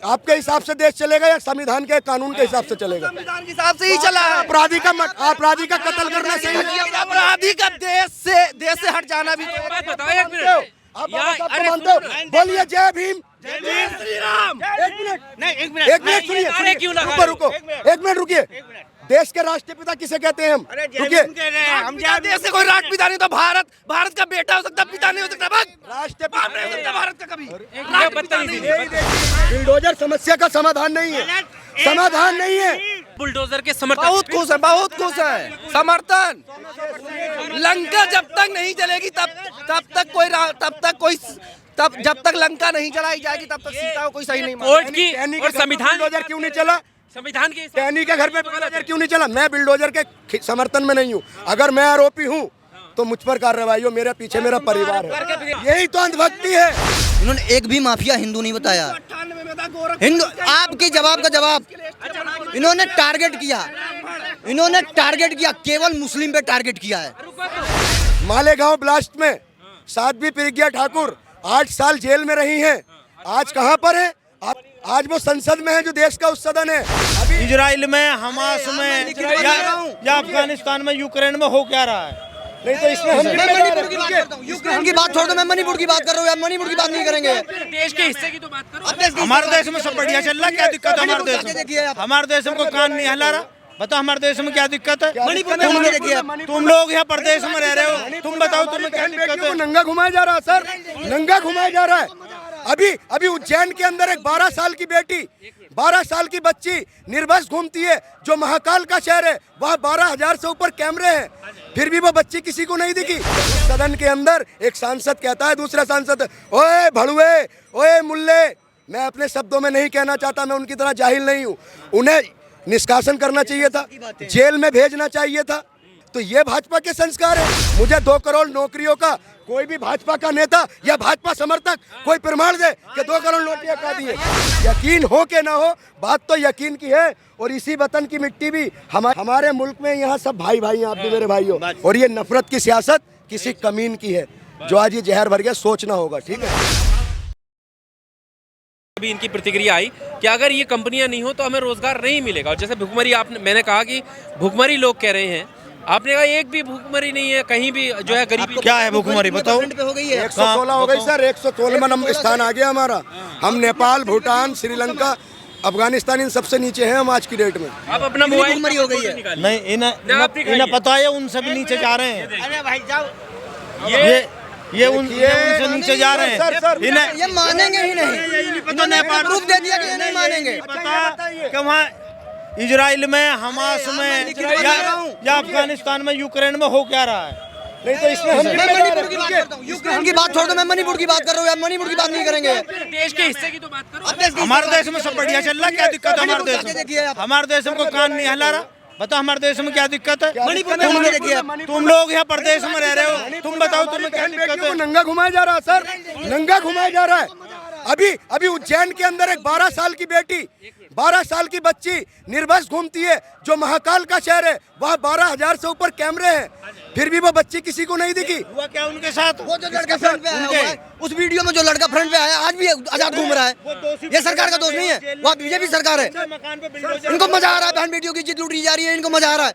आपके हिसाब से देश चलेगा या संविधान के कानून के हिसाब से चलेगा? संविधान के हिसाब से ही चला है। अपराधी का कत्ल करना सही है? अपराधी का देश से हट जाना भी तो बात बताओ एक मिनट। आप मानते हो? बोलिए जय भीम। जय श्री राम। एक मिनट सुनिए, रुको, एक मिनट रुकिए। देश के राष्ट्रपिता किसे कहते हैं हम? रुकिए, हम देश से कोई राष्ट्रपिता नहीं तो भारत का बेटा हो सकता, पिता नहीं हो सकता। राष्ट्रपिता नहीं हो सकता भारत का कभी। बुलडोजर समस्या का समाधान नहीं है, समाधान नहीं है। बुलडोजर के समर्थन बहुत खुश है समर्थन। लंका जब तक नहीं चलेगी तब जब तक लंका नहीं चलाई जाएगी तब तक सीता को कोई सही नहीं मानेगा। कोर्ट की और संविधान बुलडोजर क्यों नहीं चला? संविधान के टहनी के घर पे बुलडोजर क्यों नहीं चला? मैं बुलडोजर के समर्थन में नहीं हूँ। अगर मैं आरोपी हूँ तो मुझ पर कार्रवाई हो, मेरे पीछे मेरा परिवार है। यही तो अंधभक्ति है। इन्होंने एक भी माफिया हिंदू नहीं बताया। हिंदू आपके जवाब का जवाब इन्होंने टारगेट किया, केवल मुस्लिम पे टारगेट किया है। मालेगांव ब्लास्ट में साध्वी प्रज्ञा ठाकुर 8 साल जेल में रही हैं। आज कहाँ पर है? आज वो संसद में है जो देश का उस सदन है। अभी इजराइल में, हमास में या अफगानिस्तान में, यूक्रेन में हो क्या रहा है? नहीं तो इसमें हम यूक्रेन की बात छोड़ दो, मैं मणिपुर की बात कर रहा हूँ। यार मणिपुर की बात नहीं करेंगे। देश के हिस्से की तो बात करो। हमारे देश में सब बढ़िया चल रहा है, क्या दिक्कत है हमारे देश में? हमारे देश में कोई कान नहीं हिला रहा। बताओ हमारे देश में क्या दिक्कत है? तुम लोग यहाँ प्रदेश में रह रहे हो, तुम बताओ तुम्हें क्या दिक्कत है? नंगा घुमाया जा रहा है सर, नंगा घुमाया जा रहा है। अभी उज्जैन के अंदर एक 12 साल की बेटी, 12 साल की बच्ची निर्भस घूमती है। जो महाकाल का शहर है वहाँ 12,000 से ऊपर कैमरे हैं, फिर भी वो बच्ची किसी को नहीं दिखी। सदन के अंदर एक सांसद कहता है दूसरा सांसद, ओए भड़ुए, ओए मुल्ले। मैं अपने शब्दों में नहीं कहना चाहता, मैं उनकी तरह जाहिल नहीं हूँ। उन्हें निष्कासन करना चाहिए था, जेल में भेजना चाहिए था। तो ये भाजपा के संस्कार है। मुझे 2 करोड़ नौकरियों का कोई भी भाजपा का नेता या भाजपा समर्थक कोई प्रमाण दे कि 2 करोड़ नौकरियां का दी है। यकीन हो के ना हो, बात तो यकीन की है। और इसी वतन की मिट्टी भी हमारे मुल्क में, यहाँ सब भाई भाई हैं, आप भी मेरे भाई हो। और ये नफरत की सियासत किसी कमीन की है जो आज ये जहर भर गया। सोचना होगा, ठीक है। अभी इनकी प्रतिक्रिया आई कि अगर ये कंपनियां नहीं हो तो हमें रोजगार नहीं मिलेगा। और जैसे भुखमरी मैंने कहा कि भुखमरी लोग कह रहे हैं, आपने कहा एक भी भुखमरी नहीं है कहीं भी जो है गरीबी। क्या है भुखमरी बताओ? 116 हो गई सर, 116वां स्थान आ गया हमारा। हम नेपाल, भूटान, श्रीलंका, अफगानिस्तान इन सबसे नीचे हैं हम आज की डेट में। आप अपना मोबाइल भुखमरी हो गई है। नहीं, इन्हें पता है उनसे भी नीचे जा रहे हैं। अरे भाई जाओ, ये उनसे नीचे जा रहे हैं। ये मानेंगे ही नहीं। इन्होंने प्रूफ दे दिया कि नहीं मानेंगे। पता कि वहाँ इजराइल में, हमास में या अफगानिस्तान में, यूक्रेन में हो क्या रहा है? नहीं तो इसमें हम यूक्रेन की बात छोड़ दो, मैं मणिपुर की बात कर रहा हूँ। यार मणिपुर की बात नहीं करेंगे। देश के हिस्से की तो बात करो। हमारे देश में सब बढ़िया चल रहा है, क्या दिक्कत है हमारे देश में? हमारे देश में कोई कान नहीं हिला रहा। बताओ हमारे देश में क्या दिक्कत है? तुम लोग यहाँ प्रदेश में रह रहे हो, तुम बताओ तुम्हें क्या दिक्कत है? नंगा घुमाया जा रहा है सर, नंगा घुमाया जा रहा है। अभी उज्जैन के अंदर एक 12 साल की बेटी, 12 साल की बच्ची निर्भस घूमती है। जो महाकाल का शहर है वहाँ 12,000 से ऊपर कैमरे हैं, फिर भी वो बच्ची किसी को नहीं दिखी। हुआ क्या उनके साथ? वो जो लड़का फ्रंट पे आया हुआ है, उस वीडियो में जो लड़का फ्रंट पे आया आज भी आजाद घूम रहा है। ये सरकार का दोष नहीं है, वो बीजेपी सरकार है। इनको मजा आ रहा है, बहन बेटियों की इज्जत लूटी जा रही है, इनको मजा आ रहा है।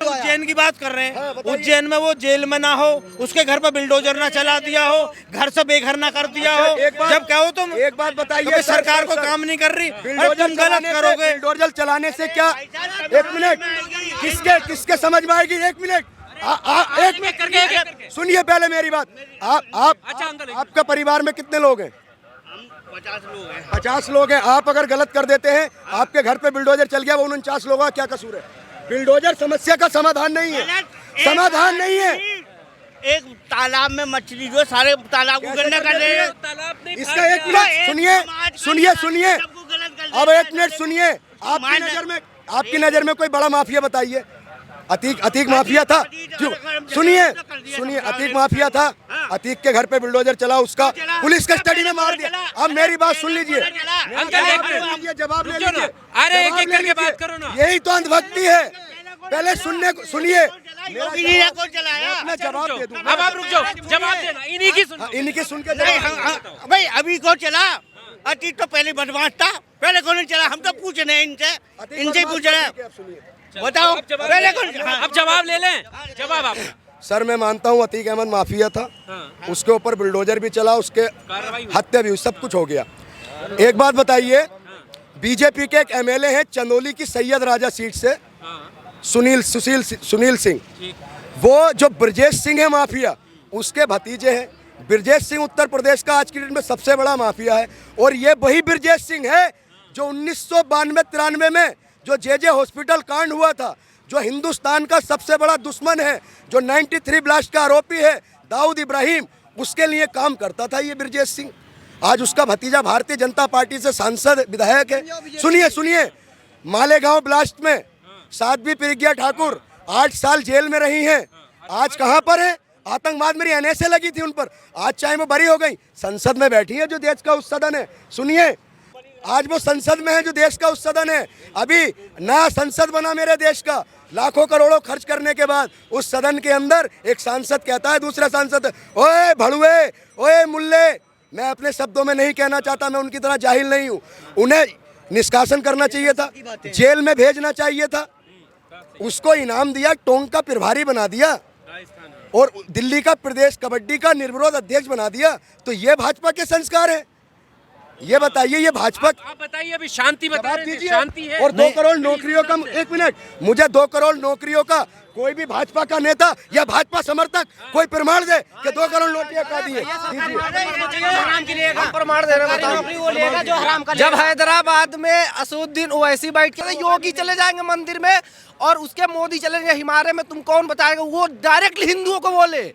उज्जैन की बात कर रहे हैं। उज्जैन में वो जेल में ना हो, उसके घर पर बिल्डोजर ना चला दिया हो, घर से बेघर ना कर दिया हो। जब क्या हो तुम एक बात बताइए, सरकार को काम नहीं कर रही, तुम गलत करोगे। बिल्डोजर चलाने से क्या? एक मिनट, किसके समझ में आएगी? एक मिनट, एक मिनट करके सुनिए पहले मेरी बात। आपका परिवार में कितने लोग हैं? 50 लोग हैं। आप अगर गलत कर देते हैं, आपके घर पे बिल्डोजर चल गया, वो 49 लोगों का क्या कसूर है? बिल्डोजर समस्या का समाधान नहीं है, समाधान नहीं है। एक तालाब में मछली जो सारे तालाब को गंदा कर रहे हैं। इसका एक मिनट सुनिए। अब एक मिनट सुनिए। आपकी नजर में कोई बड़ा माफिया बताइए। अतीक माफिया था। सुनिए, अतीक माफिया था। अतीक के घर पे बुलडोजर चला, उसका पुलिस कस्टडी में मार दिया। अब मेरी बात सुन लीजिए, जवाब ले लीजिए। अरे एक करके बात करो ना। यही तो अंधभक्ति है। पहले सुनिए, योगी जी ने कौन चलाया? मैं जवाब दे दूंगा। अब आप रुक जाओ, जवाब देना, इन्हीं की सुन लो। इन्हीं की सुन के नहीं, जवाब दो। भाई अभी कौन चला? अतीत तो पहले बदमाश था, पहले कौन चला? हम तो पूछ रहे हैं इनसे ही पूछ रहे हैं। बताओ पहले कौन? अब जवाब ले लें, जवाब आप। सर मैं मानता हूँ अतीक अहमद माफिया था, उसके ऊपर बुलडोजर भी चला, उसके हत्या भी हुई, सब कुछ हो गया। एक बात बताइए, बीजेपी के एक एमएलए हैं चंदौली की सैयद राजा सीट से, सुनील सिंह, वो जो ब्रजेश सिंह है माफिया, उसके भतीजे हैं। ब्रजेश सिंह उत्तर प्रदेश का आज की डेट में सबसे बड़ा माफिया है, और ये वही ब्रजेश सिंह है जो 1992-93 में जो जे हॉस्पिटल कांड हुआ था, जो हिंदुस्तान का सबसे बड़ा दुश्मन है, जो 93 ब्लास्ट का आरोपी है दाऊद इब्राहिम, उसके लिए काम करता था ये ब्रजेश सिंह। आज उसका भतीजा भारतीय जनता पार्टी से सांसद विधायक है। सुनिए, मालेगांव ब्लास्ट में साध्वी प्रज्ञा ठाकुर 8 साल जेल में रही हैं, आज कहां पर है? आतंकवाद मेरी एनएसए लगी थी उन पर, आज चाहे वो बरी हो गई, संसद में बैठी है जो देश का उस सदन है। सुनिए, आज वो संसद में है जो देश का उस सदन है। अभी नया संसद बना मेरे देश का, लाखों करोड़ों खर्च करने के बाद उस सदन के अंदर एक सांसद कहता है दूसरा सांसद, ओए भड़ुए, ओए मुल्ले। मैं अपने शब्दों में नहीं कहना चाहता, मैं उनकी तरह जाहिल नहीं हूँ। उन्हें निष्कासन करना चाहिए था, जेल में भेजना चाहिए था, उसको इनाम दिया, टोंक का प्रभारी बना दिया और दिल्ली का प्रदेश कबड्डी का निर्विरोध अध्यक्ष बना दिया। तो ये भाजपा के संस्कार है? ये बताइए, ये भाजपा। आप बताइए, अभी शांति बता रहे थे, शांति है। और 2 करोड़ नौकरियों का, एक मिनट, मुझे 2 करोड़ नौकरियों का कोई भी भाजपा का नेता या भाजपा समर्थक कोई प्रमाण दे कि 2 करोड़ नौकरियां का दिए। प्रमाण दे रहे। जब हैदराबाद में असुद्दीन ओवैसी बैठ के योगी चले जाएंगे मंदिर में और उसके मोदी चले जाएंगे हिमालय में, तुम कौन बताएगा? वो डायरेक्टली हिंदुओं को बोले,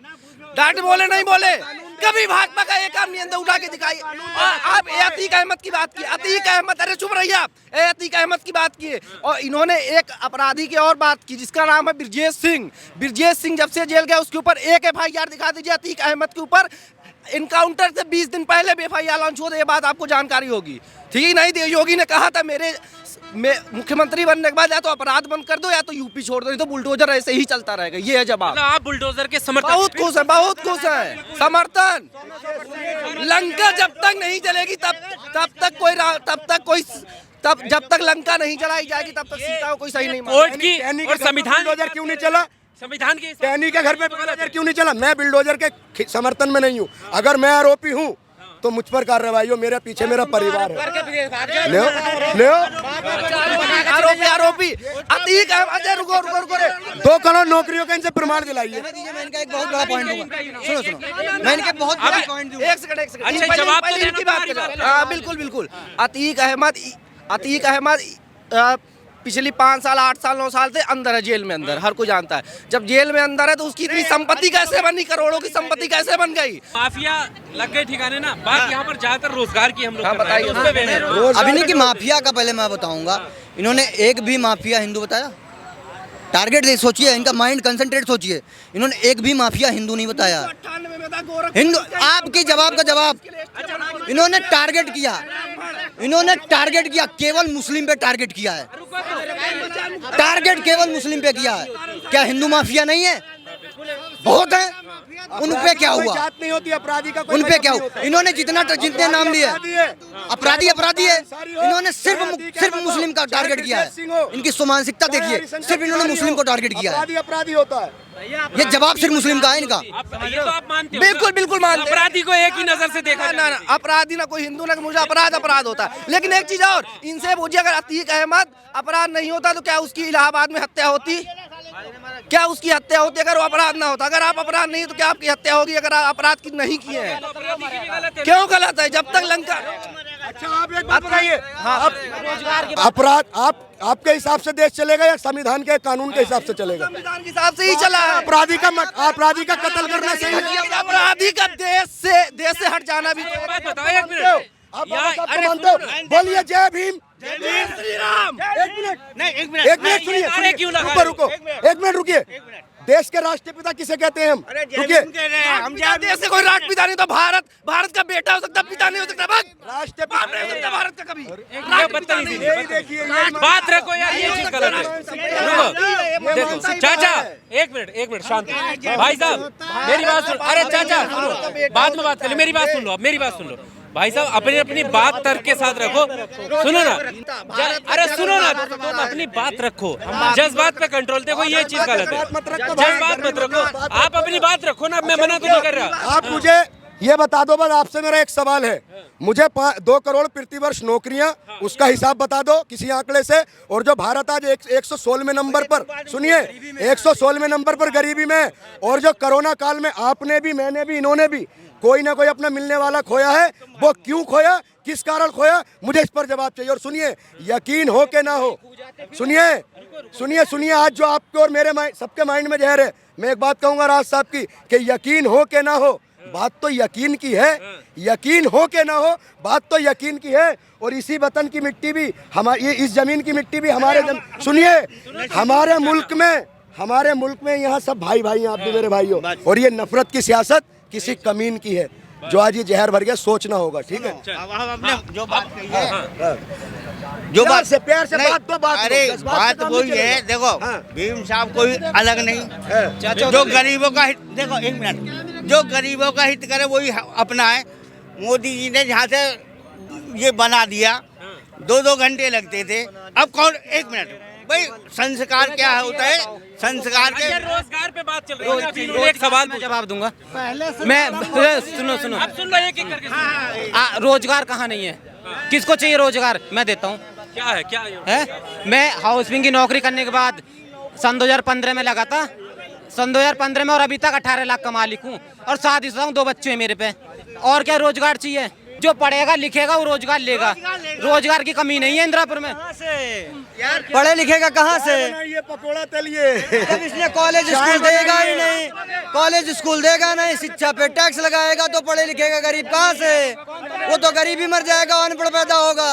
डायरेक्ट बोले, नहीं बोले कभी भाजपा का एक काम नहीं अंदर उठा के दिखाइए। आप अतीक अहमद की बात की, अतीक अहमद, अरे चुप रहिए आप, अतीक अहमद की बात की, और इन्होंने एक अपराधी की और बात की जिसका नाम है ब्रजेश सिंह। ब्रजेश सिंह जब से जेल गया उसके ऊपर एक FIR दिखा दीजिए अतीक अहमद के ऊपर। इनकाउंटर से 20 दिन पहले भी FIR लॉन्च हुआ, ये बात आपको जानकारी होगी, ठीक नहीं? योगी ने कहा था मेरे मुख्यमंत्री बनने के बाद या तो अपराध बंद कर दो या तो यूपी छोड़ दो, नहीं तो बुलडोजर ऐसे ही चलता रहेगा। ये है जवाब। आप बुलडोजर के समर्थक? बहुत खुश है, बहुत खुश है। समर्थन, लंका जब तक नहीं चलेगी तब जब तक लंका नहीं जलाई जाएगी तब तक सीता को कोई सही नहीं मानेगा। कोर्ट की और संविधान बुलडोजर क्यों नहीं चला? संविधान के टहनी के घर पे बुलडोजर क्यों नहीं चला? मैं बुलडोजर के समर्थन में नहीं हूँ। अगर मैं आरोपी हूँ तो मुझ पर कार्रवाई हो, मेरे पीछे मेरा परिवार है। ले आरोपी अतीक अहमद, रुको 2 करोड़ नौकरियों का इनसे प्रमाण दिलाइए। मैं इनका एक बहुत बड़ा पॉइंट दूंगा, सुनो, मैं इनके बहुत बड़ा पॉइंट दूंगा। एक सेकंड जवाब पहले इनकी बात करो। बिल्कुल अतीक अहमद पिछली 5 साल 8 साल 9 साल से अंदर है, जेल में अंदर, हर कोई जानता है। जब जेल में अंदर है तो उसकी इतनी संपत्ति कैसे बनी, करोड़ों की संपत्ति कैसे बन गई? माफिया लग गए ठिकाने ना। बात यहाँ पर ज्यादातर रोजगार की हम लोग बताइए। अभी नहीं कि माफिया का पहले मैं बताऊंगा, इन्होंने एक भी माफिया हिंदू बताया? टारगेट सोचिए, इनका माइंड कंसंट्रेट सोचिए, इन्होंने एक भी माफिया हिंदू नहीं बताया। हिंदू आपके जवाब का जवाब, इन्होंने टारगेट किया, केवल मुस्लिम पे टारगेट किया है, टारगेट केवल मुस्लिम पे किया है। क्या हिंदू माफिया नहीं है? बहुत है। उन पे क्या हुआ? जात नहीं होती, अपराधी का उन पे क्या हुआ? इन्होंने जितने नाम लिए अपराधी है, इन्होंने सिर्फ मुस्लिम का टारगेट किया है। इनकी मानसिकता देखिए, सिर्फ इन्होंने मुस्लिम को टारगेट किया है। अपराधी होता है, ये जवाब सिर्फ मुस्लिम का है इनका। ये तो आप मानते हो? बिल्कुल मानते। अपराधी को एक ही नजर से देखा ना, अपराधी ना कोई हिंदू ना, मुझे अपराध होता है। लेकिन एक चीज और, इनसे पूछिए, अगर अतीक अहमद अपराध नहीं होता तो क्या उसकी इलाहाबाद में हत्या होती? क्या उसकी हत्या होती अगर वो अपराध ना होता? अगर आप अपराध नहीं तो क्या आपकी हत्या होगी अगर आप अपराध की नहीं किए हैं? क्यों गलत है? जब तक लंका। अच्छा आप एक बात बताइए, अपराध आपके हिसाब से देश चलेगा या संविधान के कानून के हिसाब से चलेगा? संविधान के हिसाब से ही चला है। अपराधी का कत्ल करना सही है? अपराधी का देश से हट जाना भी। बताओ एक मिनट, आप मानते हो? बोलिए जय भीम, श्री राम। एक मिनट सुनिए, रुको, एक मिनट रुकिए। देश के राष्ट्रपिता किसे कहते हैं हम? क्योंकि हम देश से कोई राष्ट्रपिता नहीं तो भारत का बेटा हो सकता, पिता नहीं हो सकता। बाप राष्ट्रपिता नहीं हो सकता भारत का कभी। यही देखिए, बात रखो यार, ये चीज गलत है। रुको, देखो चाचा, एक मिनट शांत भाई साहब, मेरी बात सुनो। अरे चाचा सुनो, बाद में बात कर ले, मेरी बात सुन लो, अब मेरी बात सुन लो भाई साहब। अपनी बात तर्क के साथ रखो, सुनो ना। अरे सुनो ना, तुम अपनी बात रखो, जज्बात पे कंट्रोल। देखो ये चीज गलत है, जज्बात मत रखो, आप अपनी बात रखो ना, मैं मना तो नहीं कर रहा। आप मुझे ये बता दो, बस आपसे मेरा एक सवाल है, मुझे 2 करोड़ प्रतिवर्ष नौकरियां, उसका हिसाब बता दो किसी आंकड़े से। और जो भारत आज 116वें नंबर पर, सुनिए 116वें नंबर पर गरीबी में, और जो कोरोना काल में आपने भी, मैंने भी, इन्होंने भी कोई ना कोई अपना मिलने वाला खोया है, वो क्यों खोया, किस कारण खोया, मुझे इस पर जवाब चाहिए। और सुनिए, यकीन हो के ना हो, सुनिए आज जो आपके और मेरे सबके माइंड में जहर है, मैं एक बात कहूंगा राज साहब की, कि यकीन हो के ना हो, बात तो यकीन की है, यकीन हो के ना हो, बात तो यकीन की है। और इसी वतन की मिट्टी भी हमारी, इस जमीन की मिट्टी भी हमारे सुनिए, हमारे मुल्क में यहाँ सब भाई हैं, आप भी मेरे भाई हो। और ये नफरत की सियासत किसी कमीन की है, जो आज ये जहर भर गया, सोचना होगा। ठीक है, अब हमने जो बात कही है, जो बात से प्यार से बात तो बात, अरे बात वही है। देखो भीम साहब कोई अलग नहीं, जो गरीबों का हित, देखो एक मिनट, जो गरीबों का हित करे वही अपना है। मोदी जी ने जहाँ से ये बना दिया, 2-2 घंटे लगते थे, अब कौन, एक मिनट भाई, संस्कार क्या होता है, संस्कार के रोजगार पे बात चल रही है, एक सवाल में जवाब दूंगा मैं। सुनो अब सुन लो, एक करके। रोजगार कहाँ नहीं है, किसको चाहिए रोजगार, मैं देता हूँ। क्या है? मैं हाउसिंग की नौकरी करने के बाद सन 2015 में लगा था, सन 2015 में, और अभी तक 18 लाख का मालिक हूँ, और साथ ही साथ 2 बच्चे हैं मेरे पे। और क्या रोजगार चाहिए? जो पढ़ेगा लिखेगा वो रोजगार लेगा, रोजगार की कमी नहीं है इंदिरापुर में। पढ़े लिखेगा कहाँ से? ये पकोड़ा तलिए, जब इसने कॉलेज स्कूल देगा ही नहीं, कॉलेज स्कूल देगा नहीं, शिक्षा पे टैक्स लगाएगा, तो पढ़े लिखेगा गरीब कहाँ से? वो तो गरीब ही मर जाएगा, अनपढ़ पैदा होगा।